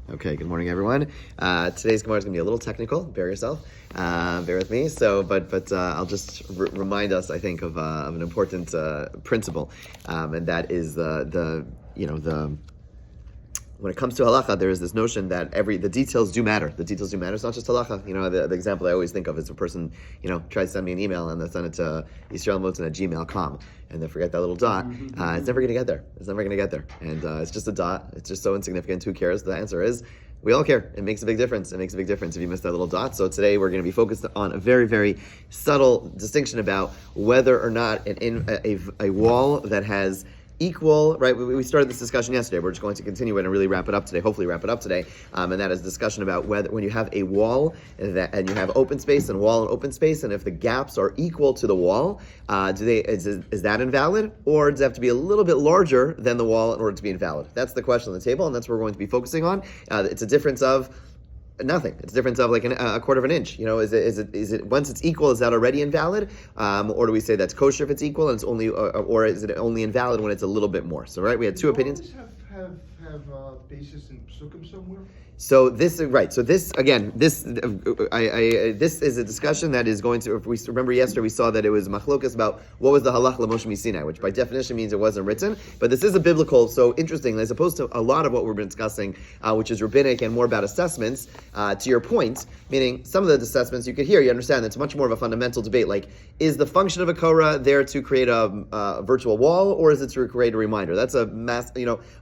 Okay, good morning, everyone. Today's Gemara is going to be a little technical. Bear yourself. Bear with me. So, but I'll just remind us, I think, of an important principle, and that is when it comes to halacha, there is this notion that the details do matter. The details do matter. It's not just halacha. The example I always think of is a person, tries to send me an email and they send it to yisraelmotzen@gmail.com and they forget that little dot. It's never going to get there. It's never going to get there. And it's just a dot. It's just so insignificant. Who cares? The answer is, we all care. It makes a big difference. It makes a big difference if you miss that little dot. So today we're going to be focused on a very, very subtle distinction about whether or not a wall that has equal, right? We started this discussion yesterday. We're just going to continue it and really wrap it up today. Hopefully, wrap it up today. And that is discussion about whether, when you have a wall and you have open space and wall and open space, and if the gaps are equal to the wall, is that invalid, or does it have to be a little bit larger than the wall in order to be invalid? That's the question on the table, and that's what we're going to be focusing on. It's a difference of nothing. It's a difference of like a quarter of an inch. Is it once it's equal, is that already invalid? Or do we say that's kosher if it's equal and it's only, or is it only invalid when it's a little bit more? So right, we had two opinions. Have basis in psukim somewhere. So this right. So this again, this is a discussion that is going to. If we remember yesterday, we saw that it was machlokas about what was the halach l'Moshe Sinai, which by definition means it wasn't written. But this is a biblical. So interesting, as opposed to a lot of what we've been discussing, which is rabbinic and more about assessments. To your point, meaning some of the assessments you could hear, you understand that's much more of a fundamental debate. Like, is the function of a korah there to create a virtual wall, or is it to create a reminder? That's a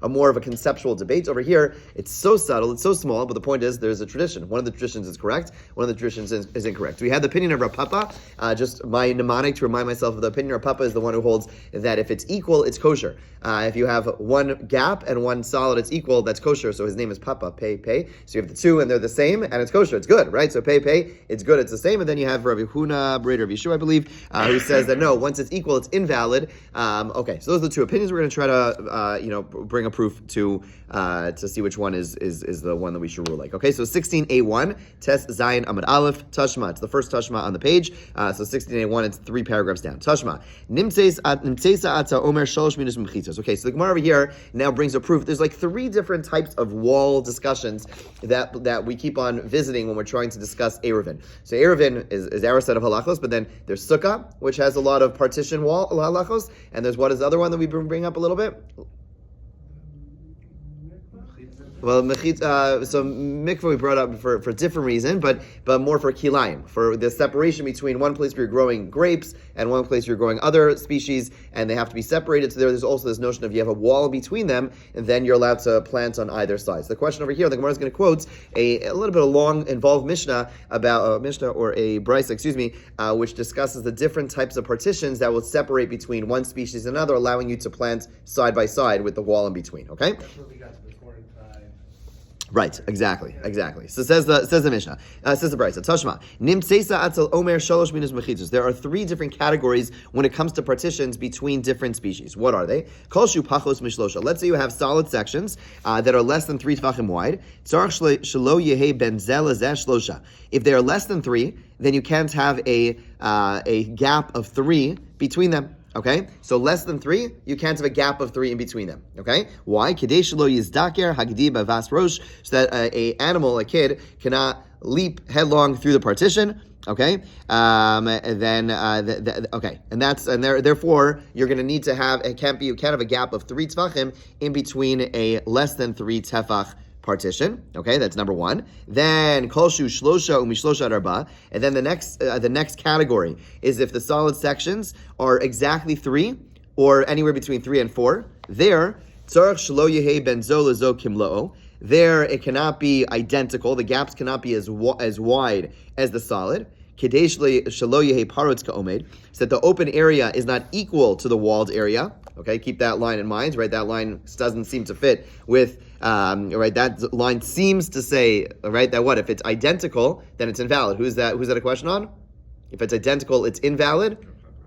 a more of a conceptual debate. Over here, it's so subtle, it's so small, but the point is there's a tradition. One of the traditions is correct, one of the traditions is incorrect. We had the opinion of Rav Papa, just my mnemonic to remind myself of the opinion. Rav Papa is the one who holds that if it's equal, it's kosher. If you have one gap and one solid, it's equal, that's kosher. So his name is Papa, Pei. So you have the two and they're the same, and it's kosher, it's good, right? So Pei, it's good, it's the same. And then you have Rav Huna, Breder, Rav Yeshua, I believe, who says that no, once it's equal, it's invalid. Okay, so those are the two opinions. We're going to try to, bring a proof to see which one is the one that we should rule like. Okay, so 16a1, Tes Zayin Amud Aleph, Tashma. It's the first Tashma on the page. So 16a1, it's 3 paragraphs down. Tashma. Nimtzeisa ata omer shalosh minus mechitzos. Okay, so the Gemara over here now brings a proof. There's like 3 different types of wall discussions that we keep on visiting when we're trying to discuss Eruvin. So Eruvin is our set of halachos, but then there's Sukkah, which has a lot of partition wall halachos, and there's what is the other one that we bring up a little bit? Well, so mikvah we brought up for a different reason, but more for kilayim, for the separation between one place where you're growing grapes and one place where you're growing other species, and they have to be separated. So there's also this notion of you have a wall between them, and then you're allowed to plant on either side. So the question over here, the Gemara is going to quote a little bit of long, involved Mishnah about Mishnah or a Brisa, which discusses the different types of partitions that will separate between one species and another, allowing you to plant side by side with the wall in between. Okay. That's what we got to before in time. Right, exactly. So says the Mishnah, says the Brisa, Tashma, Nimtzeisa atzal omer shalosh minus mechitzos. There are 3 different categories when it comes to partitions between different species. What are they? Kolshu pachos mishlosha. Let's say you have solid sections that are less than 3 tvachim wide. Tzarich shelo yehe ben zel zeh shlosha. If they are less than 3, then you can't have a gap of 3 between them. Okay, so less than 3, you can't have a gap of 3 in between them. Okay, why? Kadei shelo yizdaker hagdi bavas rosh, so that a animal, a kid, cannot leap headlong through the partition. Okay, therefore you're going to need to have you can't have a gap of 3 tefachim in between a less than 3 tefach partition. Okay, that's number 1. Then kolshu shlosha umishlosha arba, and then the next category is if the solid sections are exactly 3 or anywhere between 3 and 4. There tzarich shelo yehe ben zo lezo kimloo. There it cannot be identical. The gaps cannot be as wide as the solid. Kedei shelo yehe parotz ka'omed, so that the open area is not equal to the walled area. Okay, keep that line in mind, right? That line doesn't seem to fit with, right? That line seems to say, right, that what? If it's identical, then it's invalid. Who's that a question on? If it's identical, it's invalid?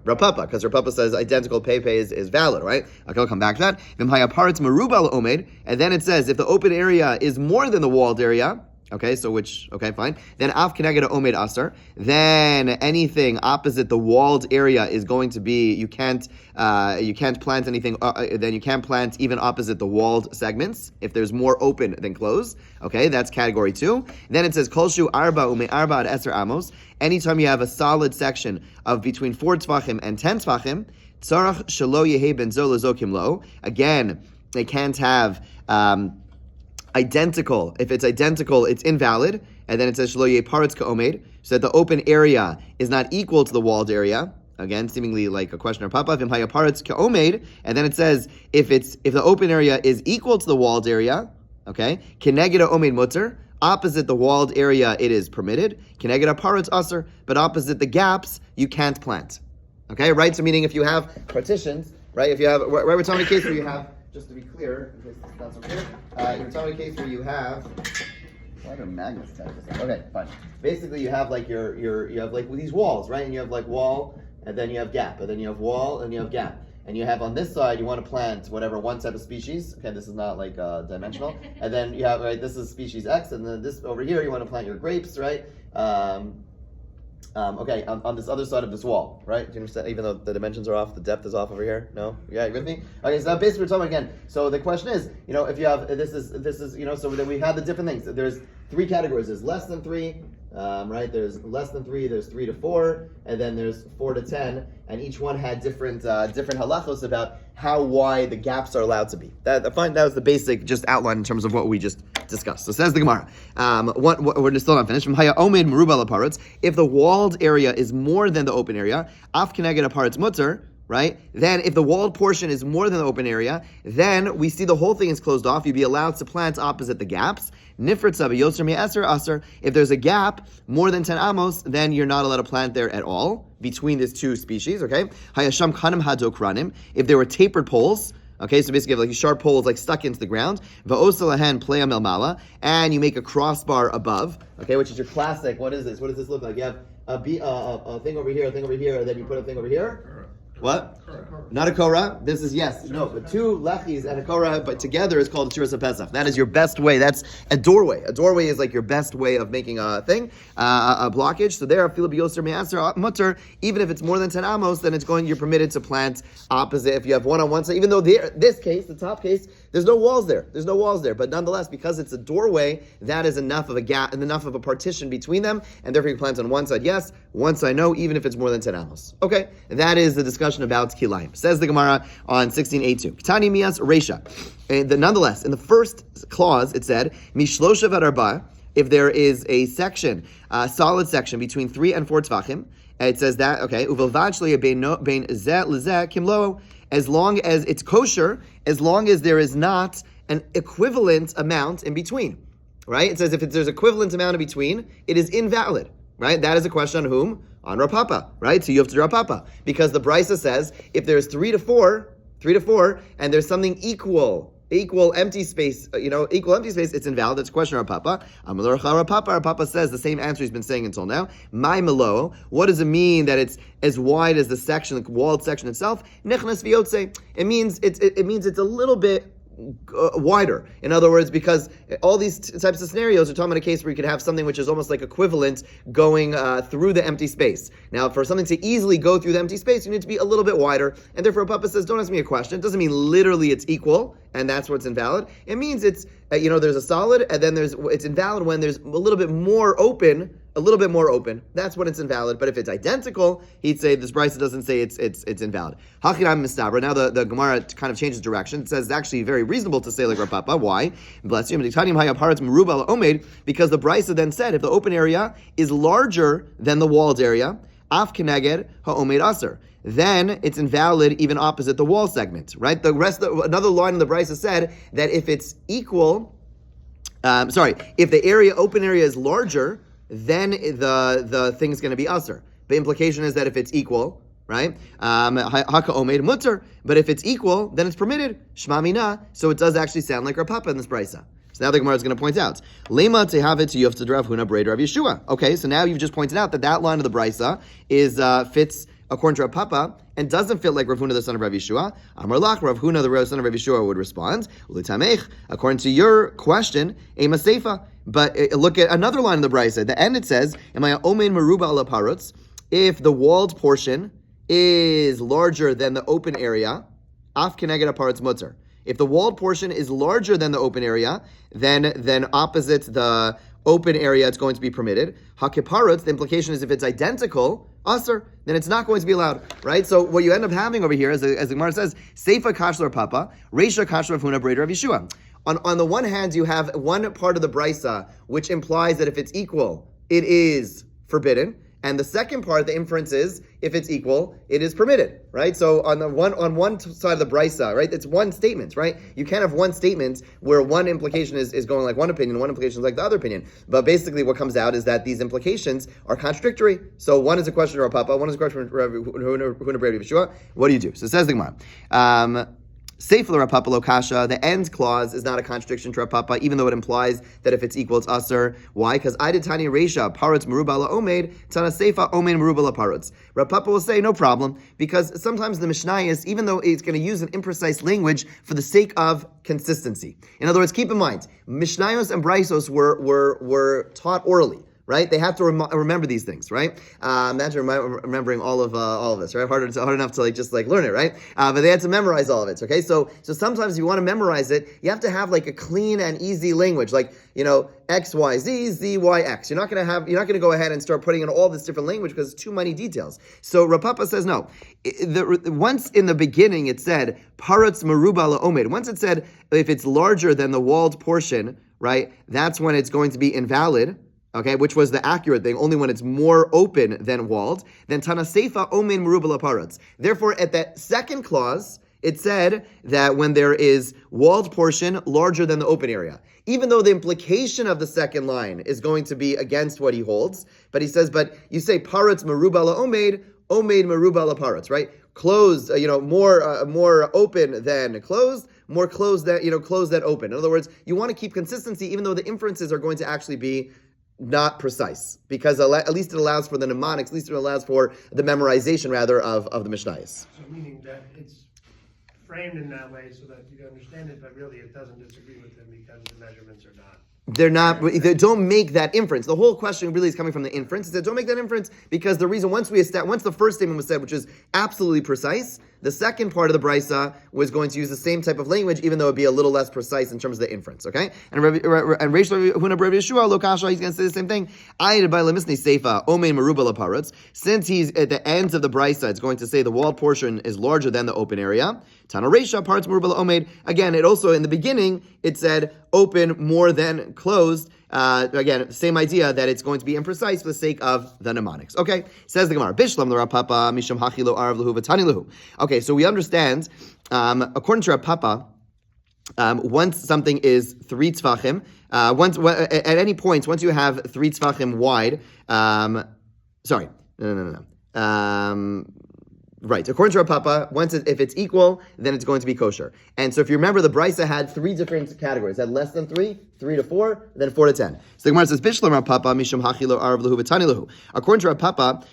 Rav Papa, because Rav Papa says identical pei is valid, right? Okay, I'll come back to that. And then it says, if the open area is more than the walled area, Okay, so okay, fine. Then af keneged omed asar. Then anything opposite the walled area is going to be you can't plant anything. Then you can't plant even opposite the walled segments if there's more open than closed. Okay, that's category 2. Then it says kolshu arba ume arba ad eser amos. Anytime you have a solid section of between 4 tfachim and 10 tfachim, tzarach shelo yehe ben zo lezokim lo. Again, they can't have. Identical. If it's identical, it's invalid. And then it says shelo yeh paretz ka'omed, so that the open area is not equal to the walled area. Again, seemingly like a question of Papa. V'im haya paretz ka'omed, and then it says if the open area is equal to the walled area, okay, keneged omed mutter. Opposite the walled area, it is permitted. Keneged paretz aser, but opposite the gaps, you can't plant. Okay, right? So meaning if you have partitions, right? If you have, right, we're talking a case where you have. Just to be clear, in case it's not so clear, you're telling a case where you have. Why do magnets tag this? Okay, fine. Basically, you have like you have like these walls, right? And you have like wall, and then you have gap, and then you have wall, and you have gap, and you have on this side you want to plant whatever one type of species. Okay, this is not like dimensional, and then you have right. This is species X, and then this over here you want to plant your grapes, right? Okay, on this other side of this wall, right? Do you understand? Even though the dimensions are off, the depth is off over here. No, yeah, you with me? Okay, so now basically we're talking again. So the question is, if you have this is so then we have the different things. There's 3 categories. There's less than 3, right? There's less than 3. There's 3 to 4, and then there's 4 to 10, and each one had different halachos about how wide the gaps are allowed to be. That was the basic just outline in terms of what we just discussed. So says the Gemara. We're still not finished. If the walled area is more than the open area, af keneged aparetz mutter, right? Then if the walled portion is more than the open area, then we see the whole thing is closed off. You'd be allowed to plant opposite the gaps. Nifritza b'yoser mi'eser aser. If there's a gap more than 10 amos, then you're not allowed to plant there at all between these 2 species, okay? Hayasham kanim hadokranim. If there were tapered poles, okay, so basically you have like sharp poles like stuck into the ground. Va'osalahen pleya melmala, and you make a crossbar above, okay, which is your classic. What is this? What does this look like? You have a thing over here, and then you put a thing over here. What? Not a korah. This is but 2 lechis and a korah, but together is called a Shiras HaPesach. That is your best way. That's a doorway. A doorway is like your best way of making a thing, a blockage. So there, fila b'yoser me'aser mutter. Even if it's more than 10 amos, then you're permitted to plant opposite. If you have one on one side, even though this case, the top case, there's no walls there. But nonetheless, because it's a doorway, that is enough of a gap and enough of a partition between them, and therefore you plant on one side yes, one side no, even if it's more than 10 amos. Okay, that is the discussion about kilayim. Says the Gemara on 16:8-2. Ktani mias reisha. Nonetheless, in the first clause, it said mishlosha v'arba. If there is a section, a solid section between 3 and 4 tfachim, it says that uvelvad shleya bein zeh lezeh kimlo. As long as it's kosher, as long as there is not an equivalent amount in between, right? It says if there's equivalent amount in between, it is invalid, right? That is a question on whom? On Rav Papa, right? So you have to Rav Papa. Because the Brisa says, if there's 3 to 4, and there's something equal empty space, it's invalid. That's a question of Rav Papa. Rav Papa says the same answer he's been saying until now. My Melo, what does it mean that it's as wide as the walled section itself? Nechnas v'yotze. It means it's a little bit wider. In other words, because all these types of scenarios are talking about a case where you could have something which is almost like equivalent going through the empty space. Now, for something to easily go through the empty space, you need to be a little bit wider. And therefore, Papa says, don't ask me a question. It doesn't mean literally it's equal, and that's what's invalid. It means it's, there's a solid, and then it's invalid when there's a little bit more open. That's when it's invalid. But if it's identical, he'd say this Brisa doesn't say it's invalid. Hachinam mistabra. Now the Gemara kind of changes direction. It says it's actually very reasonable to say like Rav Papa. Why? Bless you. Because the Brisa then said if the open area is larger than the walled area, af keneged ha'omed aser, then it's invalid even opposite the wall segment. Right? Another line in the Brisa said that if it's equal, if the open area is larger, then the thing is going to be aser. The implication is that if it's equal, right? Haka omed mutter. But if it's equal, then it's permitted. Shma mina. So it does actually sound like Rav Papa in this brisa. So now the Gemara is going to point out, Lema tehavet yufta Rav Huna braid Rav Yeshua. Okay, so now you've just pointed out that line of the brisa is fits according to Rav Papa, and doesn't fit like Rav Huna, the son of Rav Yeshua, Amar Lach, Rav Huna, the son of Rav Yeshua, would respond, L'tamech, according to your question, Ema Seifa. But look at another line in the Brisa. At the end it says, Amaya Omein Meruba ala Parutz, if the walled portion is larger than the open area, Af Keneged Aparutz Mutter. If the walled portion is larger than the open area, then opposite the open area, it's going to be permitted. Hakiparutz, the implication is if it's identical, asr, then it's not going to be allowed, right? So what you end up having over here, as the Gemara says, Seifa Kashlar Papa, Reisha Kashlar Huna Breder of Yeshua. On the one hand, you have one part of the Brisa, which implies that if it's equal, it is forbidden. And the second part, the inference is, if it's equal, it is permitted, right? So on one side of the brisa, right, it's one statement, right? You can't have one statement where one implication is going like one opinion, one implication is like the other opinion. But basically what comes out is that these implications are contradictory. So one is a question of Rav Papa, one is a question of Rav Huna Breder Yeshua. What do you do? So it says the Gemara. Sefer Rav Papa lo kasha, the end clause is not a contradiction to Rav Papa, even though it implies that if it's equal, it's aser. Why? Because I did tani reisha, parutz meruba la omed, tana seifa omed meruba la parutz. Rav Papa will say, no problem, because sometimes the Mishnayos, even though it's going to use an imprecise language for the sake of consistency. In other words, keep in mind, Mishnayos and Braisos were taught orally. Right, they have to remember these things. Right, imagine remembering all of this. Right, hard enough to just learn it. Right, but they had to memorize all of it. Okay, so sometimes if you want to memorize it, you have to have a clean and easy language, X, Y, Z, Z, Y, X. You're not going to go ahead and start putting in all this different language because it's too many details. So Rav Papa says no. Once in the beginning it said parutz meruba la'omed. Once it said if it's larger than the walled portion, right, that's when it's going to be invalid. Okay, which was the accurate thing, only when it's more open than walled, then Tana Seifa Omein Merubal Aparutz. Therefore, at that second clause, it said that when there is walled portion larger than the open area, even though the implication of the second line is going to be against what he holds, but he says, but you say Parutz Merubal Omeid, Omeid Merubal Aparutz, right? Closed, more open than closed, more closed than, closed than open. In other words, you want to keep consistency, even though the inferences are going to actually be not precise, because at least it allows for the mnemonics, at least it allows for the memorization, rather, of the Mishnayos. So meaning that it's framed in that way so that you understand it, but really it doesn't disagree with them because the measurements are not. They don't make that inference. The whole question really is coming from the inference. It said, don't make that inference because the reason, once the first statement was said, which is absolutely precise, the second part of the brisa was going to use the same type of language, even though it'd be a little less precise in terms of the inference. Okay, and Reish Huna Breder Yeshua lo kasha, he's going to say the same thing. Ayid by lemisnei seifa omein meruba laparutz. Since he's at the ends of the brisa, it's going to say the walled portion is larger than the open area. Tana reisha parts meruba omeid. Again, it also in the beginning it said open more than closed. Again, same idea that it's going to be imprecise for the sake of the mnemonics. Okay, says the Gemara. Bishlam the Rav Papa mishum hachilo arav lahu v'tani lahu. Okay, so we understand, according to Rav Papa, once something is 3 tzvachim, at any point, once you have 3 tzvachim wide, right, according to Rav Papa, if it's equal, then it's going to be kosher. And so if you remember, the Brisa had 3 different categories. It had less than 3, 3 to 4, then 4 to 10. So the Gemara says, Bishlam Rav Papa, Mishum Hachilo Arav Lahu V'Tani Lahu. According to Rav Papa,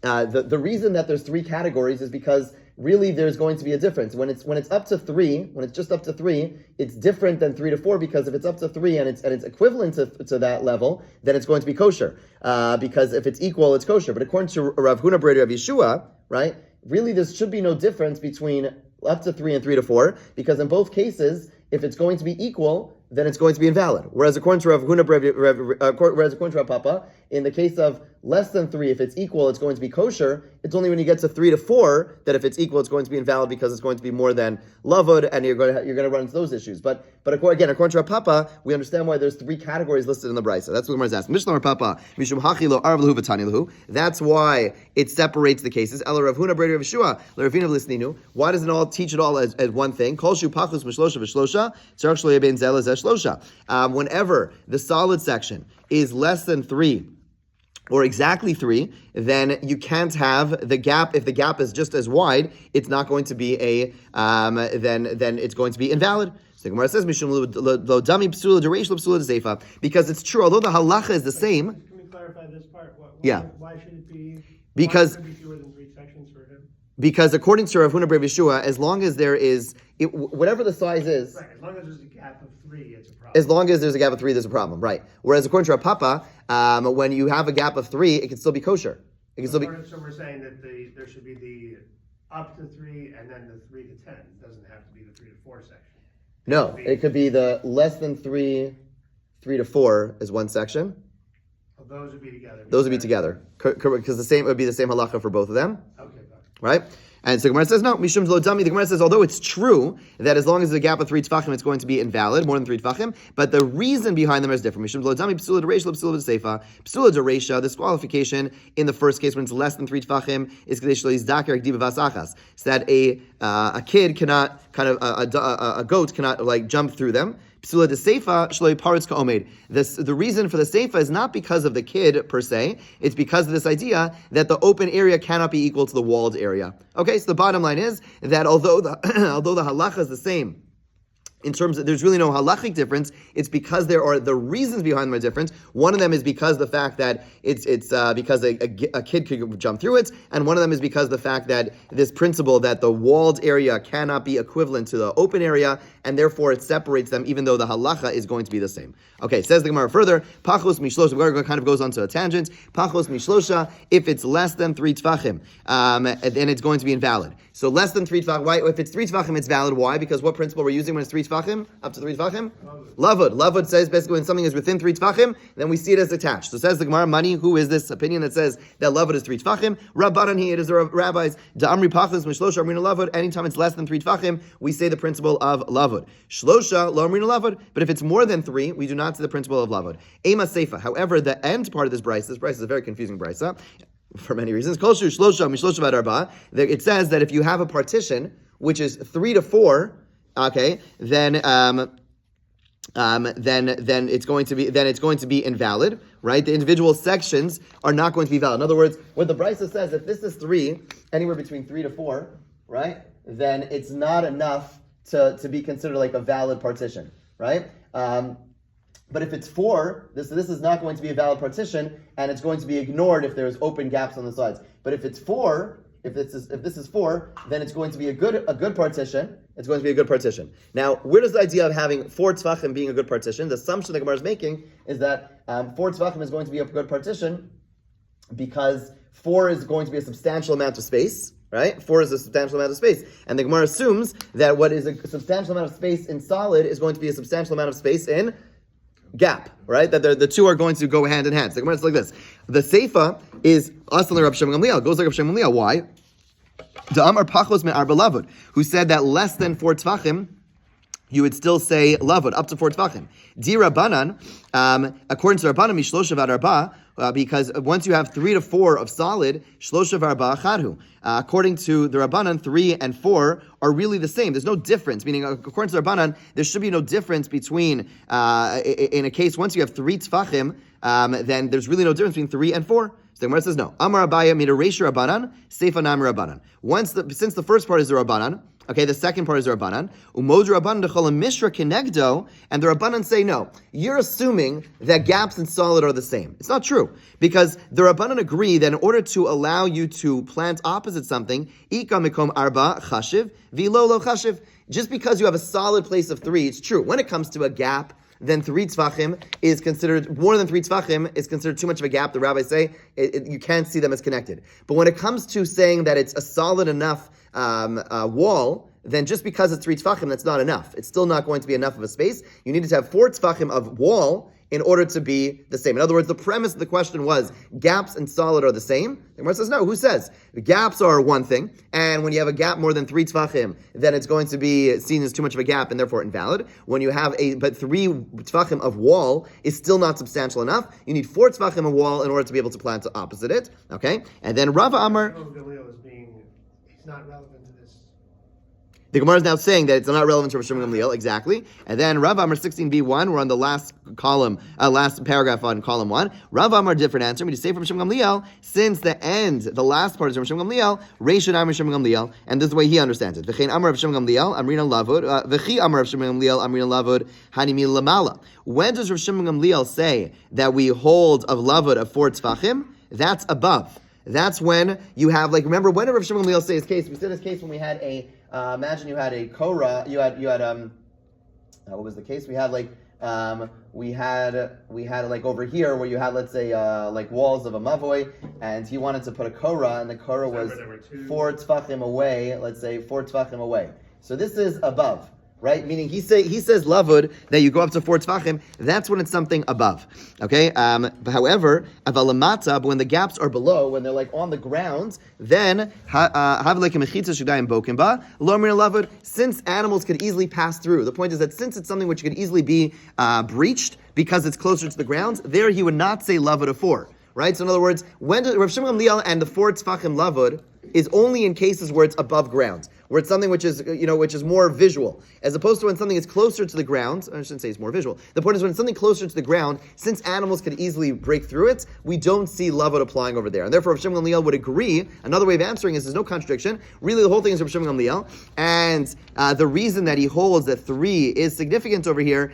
the reason that there's 3 categories is because really there's going to be a difference. When it's up to 3, when it's just up to 3, it's different than 3 to 4, because if it's up to 3 and it's equivalent to that level, then it's going to be kosher. Because if it's equal, it's kosher. But according to Rav Huna Breder of Yeshua, right, really there should be no difference between up to 3 and 3 to 4, because in both cases, if it's going to be equal, then it's going to be invalid. Whereas according to Rav Papa, in the case of less than 3, if it's equal, it's going to be kosher. It's only when you get to 3 to 4 that if it's equal, it's going to be invalid, because it's going to be more than lavud, and you're going to run into those issues. But again, according to Rav Papa, we understand why there's 3 categories listed in the brisa. That's what the Gemara is asking. Mishlam Rav Papa, mishum hachilo arav lahu v'tani lahu. That's why it separates the cases. Ela Rav Huna Breder of Yeshua, l'Ravina v'lisninu. Why doesn't it all teach it all as one thing? Kol shu pachus m'shlosha v'shlosha tzarich shlo yeh ben zel lezeh shlosha. Whenever the solid section is less than 3, or exactly 3, then you can't have the gap. If the gap is just as wide, it's not going to be then it's going to be invalid. So the Gemara says, because it's true, although the halacha is the same. Can we clarify this part? Yeah. Why should it be Because Why would it be fewer than 3 sections for him? Because according to Rav Huna Bar Yeshua, as long as there is, whatever the size is, Right, as long as there's a gap of 3, it's a problem. as long as there's a gap of 3, there's a problem, right? Whereas according to Rav Papa, when you have a gap of 3, it can still be kosher. It can still be. So we're saying that there should be the up to 3 and then the 3 to 10. It doesn't have to be the 3 to 4 section. No, it could be the less than 3 to 4 is one section. Well, those would be together. Those would be together, because it would be the same halacha for both of them. Okay, fine. Right? And so Gemara says, no, Mishum Lo Dami. The Gemara says, although it's true that as long as there's a gap of 3 tefachim, it's going to be invalid, more than 3 tefachim, but the reason behind them is different. Mishum Lo Dami, Psula Dereisha, Psula Seifa. Psula Dereisha, this qualification in the first case when it's less than 3 tefachim, is Kadesh Daker Diva Vasachas. So that a kid cannot, a goat cannot like jump through them. Psula de Seifa, Shloi Paritz Ka'omed. The reason for the Seifa is not because of the kid per se, it's because of this idea that the open area cannot be equal to the walled area. Okay, so the bottom line is that although the halacha is the same, in terms of, there's really no halachic difference. It's because there are the reasons behind them are different. One of them is because the fact that it's because a kid could jump through it, and one of them is because the fact that this principle that the walled area cannot be equivalent to the open area, and therefore it separates them, even though the halacha is going to be the same. Okay, says the Gemara further. Pachos mishlosha. The Gemara kind of goes on to a tangent. Pachos mishlosha. If it's less than 3 tefachim, then it's going to be invalid. So less than 3 tefachim. Why? If it's 3 tefachim, it's valid. Why? Because what principle we're using when it's 3 tefachim? Up to 3 tefachim? Lavud. Lavud says basically when something is within 3 tefachim, then we see it as attached. So says the Gemara, money, who is this opinion that says that lavud is 3 tefachim? Rabbanan he, it is the rabbis. Da'amri pachos mishlosha amrina lavud. Anytime it's less than 3 tefachim, we say the principle of lavud. Shlosha lo amrina lavud. But if it's more than 3, we do not say the principle of lavud. Ema seifa. However, the end part of this brisa is a very confusing brisa for many reasons. Koshu shlosha mishlosha bad arba. It says that if you have a partition which is 3 to 4, okay, then it's going to be invalid, right? The individual sections are not going to be valid. In other words, what the brisa says, if this is 3, anywhere between 3 to 4, right, then it's not enough to be considered like a valid partition, right? But if it's 4, this is not going to be a valid partition, and it's going to be ignored if there's open gaps on the sides. But if it's 4, if this is 4, then it's going to be a good partition. It's going to be a good partition. Now, where does the idea of having 4 tefachim being a good partition? The assumption the Gemara is making is that 4 tefachim is going to be a good partition because 4 is going to be a substantial amount of space. Right? 4 is a substantial amount of space. And the Gemara assumes that what is a substantial amount of space in solid is going to be a substantial amount of space in gap, right? That the two are going to go hand in hand. So the Gemara is like this. The Seifa is Aslan Rav Shem Gamliel. Goes like Rav Shem Gamliel. Why? The Amar Pachos me Arba Lavud, who said that less than 4 tefachim, you would still say lavud, up to 4 tefachim. Di Rabbanan, according to Rabbanan, mishlosha vad arba, because once you have 3 to 4 of solid, shlosha varba chadhu. According to the Rabbanan, 3 and 4 are really the same. There's no difference. Meaning, according to the Rabbanan, there should be no difference between, in a case, once you have 3 tefachim, then there's really no difference between 3 and 4. So the Gemara says no. Amar Abaya mid Reisha Rabbanan, Seifa Nam Rabbanan. Since the first part is the Rabbanan, okay, the second part is the Rabbanan. Umod Rabbanan dechol mishra kenegdo, and the Rabbanan say no. You're assuming that gaps in solid are the same. It's not true, because the Rabbanan agree that in order to allow you to plant opposite something, ika mikom arba chashiv v'lo lo chashiv. Just because you have a solid place of 3, it's true. When it comes to a gap, then 3 tefachim is considered, more than 3 tefachim is considered too much of a gap. The rabbis say you can't see them as connected. But when it comes to saying that it's a solid enough wall, then just because it's 3 tefachim, that's not enough. It's still not going to be enough of a space. You need to have 4 tefachim of wall in order to be the same. In other words, the premise of the question was, gaps and solid are the same? The Gemara says, no, who says? The gaps are one thing, and when you have a gap more than 3 tefachim, then it's going to be seen as too much of a gap and therefore invalid. When you have but 3 tefachim of wall is still not substantial enough. You need 4 tefachim of wall in order to be able to plant opposite it, okay? And then Rava Amar... He's not relevant to this. The Gemara is now saying that it's not relevant to Rosh Gamliel, exactly. And then Rav Amar 16b1, we're on the last column, last paragraph on column 1. Rav Amar, different answer. We just say from Rosh Gamliel, since the last part is Rosh Gamliel, Reish and Amar Rosh Gamliel, and this is the way he understands it. V'chein Amar Rosh Gamliel, Amrina Lavud, V'chi Amar Rosh Gamliel, Amrina Lavud, Hanimi Lamala. When does Rosh Gamliel say that we hold of Lavud of 4 tefachim? That's above. that's when you have, like, remember, when did Rav Shimon Gamliel say his case? We said his case when we had a, imagine you had a Korah, you had what was the case? We had like, we had like over here where you had, let's say, like walls of a mavoi, and he wanted to put a Korah, and the Korah was 4 tfachim away, let's say 4 tfachim away. So this is above. Right? Meaning he says lavud that you go up to 4 tfachim, that's when it's something above. Okay? However, avalamata, but when the gaps are below, when they're like on the ground, then since animals could easily pass through. The point is that since it's something which could easily be breached because it's closer to the ground, there he would not say lavud of 4. Right? So in other words, when Rav Shimon Gamliel and the 4 tfachim lavud is only in cases where it's above ground, where it's something which is, which is more visual, as opposed to when something is closer to the ground. I shouldn't say it's more visual. The point is when it's something closer to the ground, since animals could easily break through it, we don't see lavud applying over there. And therefore, Rav Shimon Gamliel would agree. Another way of answering is there's no contradiction. Really, the whole thing is Rav Shimon Gamliel. And the reason that he holds that 3 is significant over here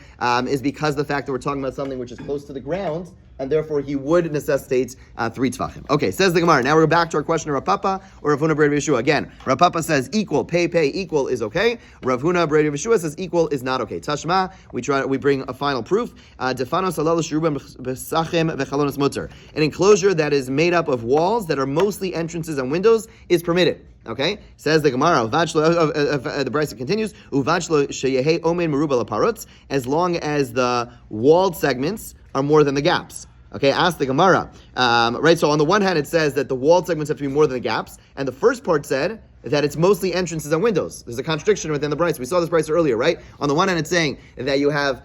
is because the fact that we're talking about something which is close to the ground, and therefore he would necessitate 3 tfachim. Okay, says the Gemara. Now we're back to our question of Rav Papa or Rav Huna B'rei Yeshua. Again, Rav Papa says equal, pay, equal is okay. Rav Huna B'rei Yeshua says equal is not okay. Tashma, we bring a final proof. Defanos halal shurubim b'sachim v'chalonos mutter. An enclosure that is made up of walls that are mostly entrances and windows is permitted. Okay, says the Gemara. The Brisa continues. Uvachlo sheyehe omen merubal aparutz. As long as the walled segments are more than the gaps. Okay, ask the Gemara. Right, so on the one hand it says that the walled segments have to be more than the gaps, and the first part said that it's mostly entrances and windows. There's a contradiction within the Brisa. We saw this Brisa earlier, right? On the one hand it's saying that you have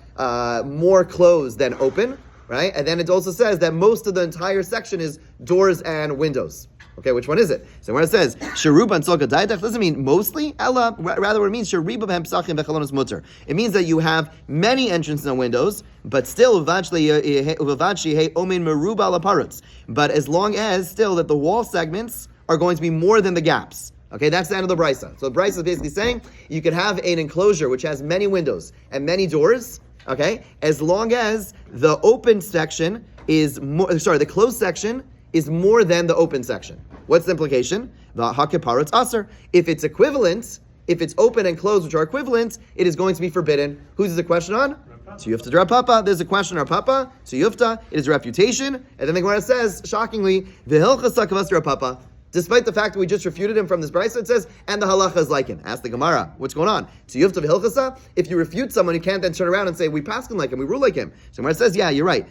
more closed than open, right? And then it also says that most of the entire section is doors and windows. Okay, which one is it? So when it says Sheruban Tzolka Daitach, doesn't mean mostly. Ella, rather what it means Sheruba B'hem Psachim V'chalonos Mutter. It means that you have many entrances and windows, but still Uvad Shehei Omen Meruba Laparutz. But as long as still that the wall segments are going to be more than the gaps. Okay, that's the end of the Brisa. So the Brisa is basically saying you can have an enclosure which has many windows and many doors. Okay, as long as the open section is the closed section is more than the open section. What's the implication? The hakiparutz aser. If it's equivalent, if it's open and closed, which are equivalent, it is going to be forbidden. Who's the question on? To Yufta Rav Papa. There's a question on Rav Papa. To Yufta, it is a refutation. And then the Gemara says, shockingly, v'hilchasa kavas Rav Papa. Despite the fact that we just refuted him from this Brisa, it says, and the halacha is like him. Ask the Gemara, what's going on? To Yufta v'hilchasa, if you refute someone, you can't then turn around and say, we pass him like him, we rule like him. So Gemara says, yeah, you're right.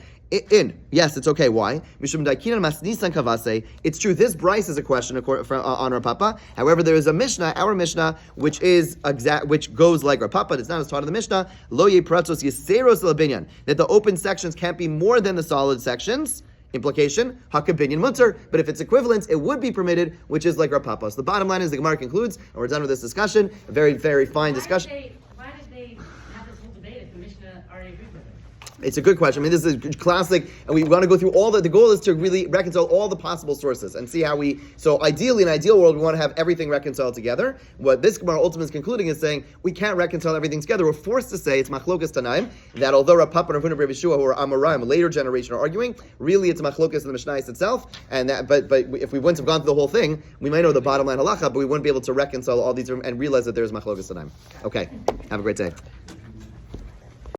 Yes, it's okay. Why? It's true. This Bryce is a question on Rav Papa. However, there is a Mishnah, our Mishnah, which goes like Rav Papa. It's not as taught in the Mishnah. Lo yepratzos yeseros lebinyan, that the open sections can't be more than the solid sections. Implication, hakabinyan mutter. But if it's equivalent, it would be permitted, which is like Rav Papa. So the bottom line is the Gemara concludes, and we're done with this discussion. A very, very fine discussion. Why did they have this whole debate if the Mishnah already agreed with it? It's a good question. I mean, this is a classic, and we want to go through all the goal is to really reconcile all the possible sources and see how so ideally, in an ideal world, we want to have everything reconciled together. What this Gemara ultimately is concluding is saying, we can't reconcile everything together. We're forced to say, it's machlokas tanaim, that although Rav Papa and Rav Huna B'rei Yeshua, who are Amoraim, a later generation, are arguing, really it's machlokas in the Mishnah itself, and that, but if we wouldn't have gone through the whole thing, we might know the bottom line halacha, but we wouldn't be able to reconcile all these and realize that there's machlokas tanaim. Okay, have a great day.